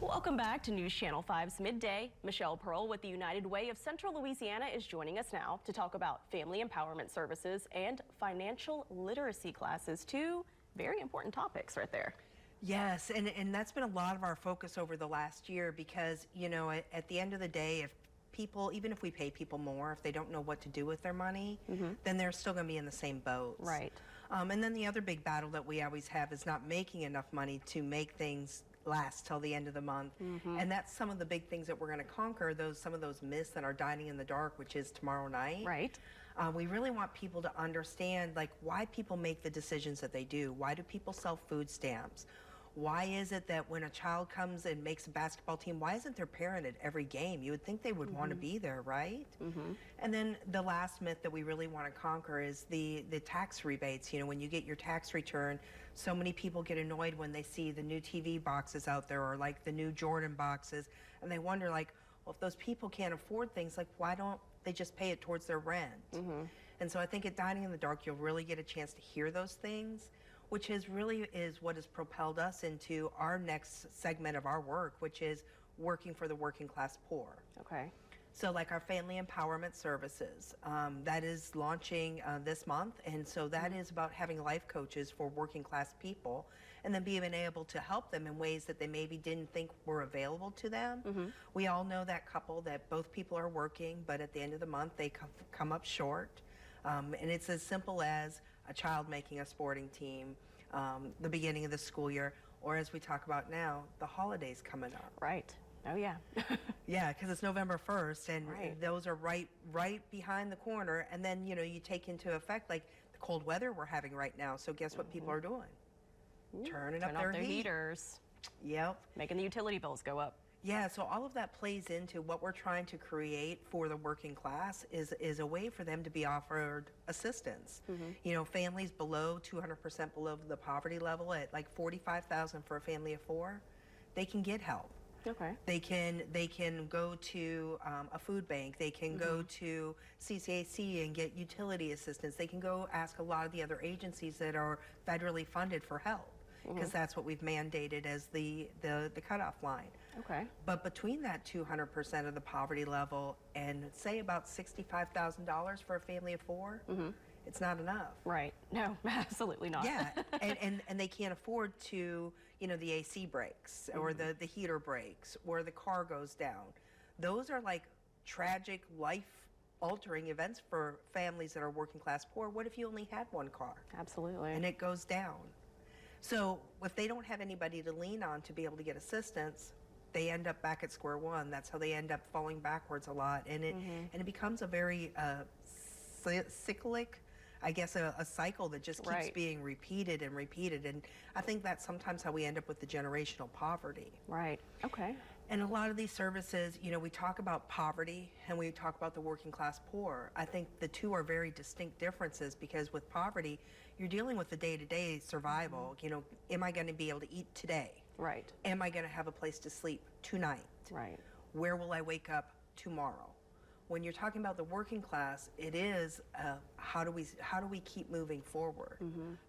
Welcome back to News Channel 5's Midday. Michelle Purl with the United Way of Central Louisiana is joining us now to talk about family empowerment services and financial literacy classes, two very important topics right there. Yes, and that's been a lot of our focus over the last year because, you know, at the end of the day, if people, even if we pay people more, if they don't know what to do with their money, then they're still going to be in the same boat. Right. And then the other big battle that we always have is not making enough money to make things last till the end of the month. And that's some of the big things that we're going to conquer, some of those myths that are dining in the dark, which is tomorrow night. Right. We really want people to understand like why people make the decisions that they do. Why do people sell food stamps? Why is it that when a child comes and makes a basketball team, why isn't their parent at every game? You would think they would want to be there, right? And then the last myth that we really want to conquer is the tax rebates. You know, when you get your tax return, so many people get annoyed when they see the new TV boxes out there or like the new Jordan boxes, and they wonder like, well, if those people can't afford things, like why don't they just pay it towards their rent? And so I think at Dining in the Dark, you'll really get a chance to hear those things, which is what has propelled us into our next segment of our work, which is working for the working class poor. Okay. So like our family empowerment services, that is launching this month. And so that is about having life coaches for working class people and then being able to help them in ways that they maybe didn't think were available to them. We all know that couple that both people are working, but at the end of the month they come up short. And it's as simple as a child making a sporting team, the beginning of the school year, or as we talk about now, the holidays coming up. Right. Oh, yeah. Yeah, because it's November 1st, and those are right behind the corner. And then, you know, you take into effect, like, the cold weather we're having right now. So guess what people are doing? Turn off their heaters. Yep. Making the utility bills go up. Yeah, so all of that plays into what we're trying to create for the working class is a way for them to be offered assistance. You know, families below 200% below the poverty level at like $45,000 for a family of 4, they can get help. Okay. They can go to a food bank. They can go to CCAC and get utility assistance. They can go ask a lot of the other agencies that are federally funded for help, because that's what we've mandated as the cutoff line. Okay. But between that 200% of the poverty level and say about $65,000 for a family of 4, it's not enough. Right. No, absolutely not. Yeah, and they can't afford to, you know, the AC breaks or the heater breaks or the car goes down. Those are like tragic, life-altering events for families that are working class poor. What if you only had one car? Absolutely. And it goes down. So if they don't have anybody to lean on to be able to get assistance, they end up back at square one. That's how they end up falling backwards a lot, and it becomes a very cyclic, I guess, a cycle that just keeps being repeated and repeated. And I think that's sometimes how we end up with the generational poverty. Right. Okay. And a lot of these services, you know, we talk about poverty and we talk about the working class poor. I think the two are very distinct differences, because with poverty, you're dealing with the day-to-day survival. You know, am I going to be able to eat today? Right. Am I going to have a place to sleep tonight? Right. Where will I wake up tomorrow? When you're talking about the working class, it is how do we keep moving forward?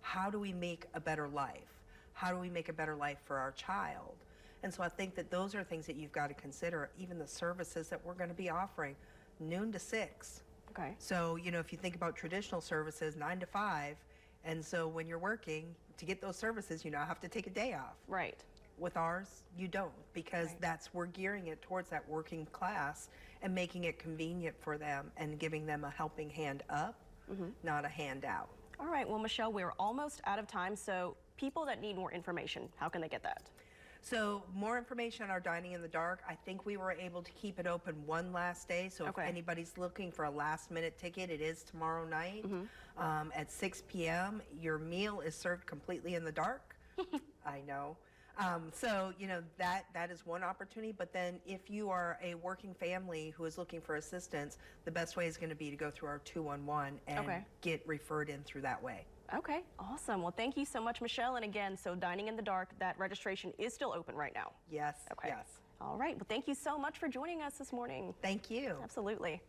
How do we make a better life? How do we make a better life for our child? And so I think that those are things that you've got to consider, even the services that we're going to be offering, noon to 6. Okay. So, you know, if you think about traditional services, 9 to 5, and so when you're working, to get those services, you now have to take a day off. Right. With ours, you don't, because we're gearing it towards that working class and making it convenient for them and giving them a helping hand up, not a handout. All right, well, Michelle, we're almost out of time, so people that need more information, how can they get that? So more information on our Dining in the Dark. I think we were able to keep it open one last day, so if anybody's looking for a last-minute ticket, it is tomorrow night at 6 p.m. Your meal is served completely in the dark. I know. So, you know, that is one opportunity. But then if you are a working family who is looking for assistance, the best way is going to be to go through our 211 and get referred in through that way. Okay, awesome. Well, thank you so much, Michelle. And again, so Dining in the Dark, that registration is still open right now. Yes. Okay. Yes. All right. Well, thank you so much for joining us this morning. Thank you. Absolutely.